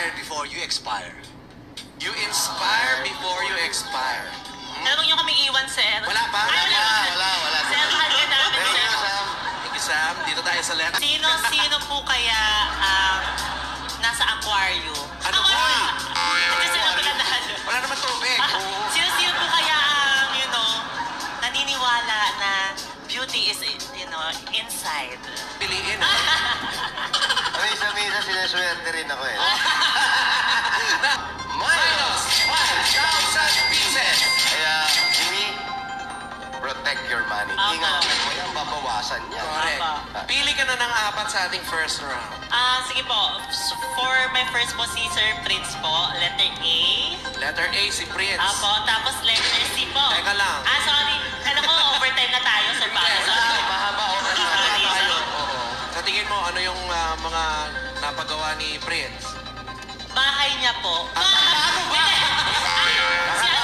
inspire before you expire. You inspire before you expire. Huwag niyo kami iwan, sir. Wala pa? Ay, Wala. Sir, mahal ka namin, Thank sir. you, Sam. Thank you, Sam. Dito tayo sa left. Sino po kaya nasa aquarium? Ano ba? Kasi sila pinadahan. Wala naman tubig. Sino po kaya naniniwala na beauty is, inside? Piliin, Misa-misa sinaswerte rin ako eh. Minus 1,000 pieces. Kaya, Jimmy, protect your money. Apo. Ingatan mo yan, babawasan yan. Correct. Apa. Pili ka na ng apat sa ating first round. Sige po. For my first po, si Sir Prince po, letter A. Letter A, si Prince. Apo, tapos letter C po. Teka lang. Sorry. Alam ko, overtime na tayo, Sir Paolo. Sorry. Mahaba ako na Sorry, Tayo. sorry. Oo. Sa tingin mo, ano yung mga napagawa ni Prince? Bahay niya po. Ano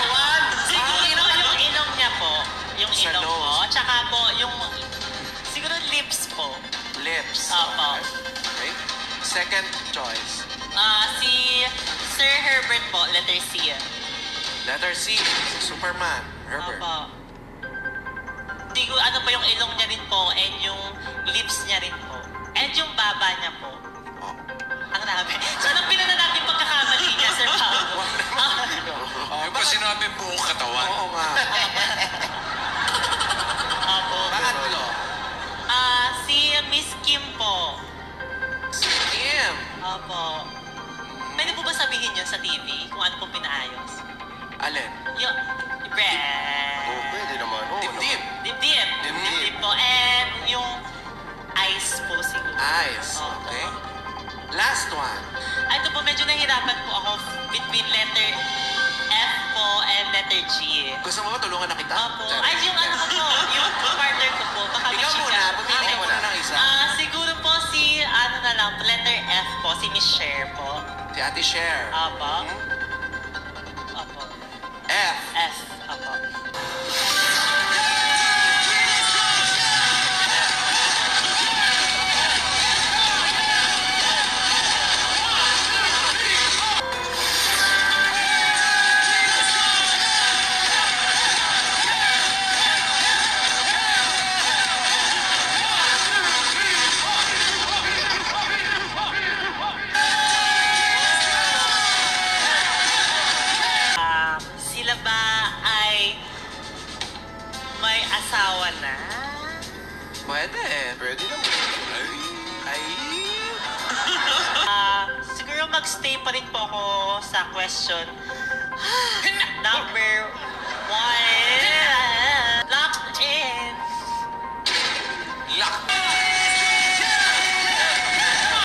ba? Siguro yung ilong niya po. Yung Sa ilong nose. po. Tsaka po, yung siguro lips po. Lips. Opo. Okay. Second choice. Si Sir Herbert po, letter C. Letter C, si Superman. Herbert. Opo. Siguro ano po yung ilong niya rin po and yung lips niya rin po. And yung baba niya po. Oh. Ang dami. So, anong pinana natin pagkakamali niya, Sir Paolo? Yung pa sinabi buong katawan. Oo nga. Opo. Pangatlo. Si Miss Kim po. Si Kim. Opo. Pwede po ba sabihin yun sa TV kung ano pong pinaayos? Alin? Yung Oh, pwede naman. Oo, Dibdib. dibdib. Dibdib po. And yung eyes po siguro. Eyes. Opo. Okay. Last one. Ito po, medyo nahirapan po ako between letter F po and letter G. Gusto mo ba tulungan na kita? Opo. Sorry. Ay, yung ano ko po, yung partner ko po. Baka may Ikaw chika. muna. Pumili ka Okay. muna ng isa. Siguro po si, na lang, letter F po, si Miss Cher po. Si Ate Cher. Opo. Hmm? Opo. F. F. Opo. Sila ba ay may asawa na? Pwede. Pwede naman. Ay. Siguro magstay pa rin po ako sa question number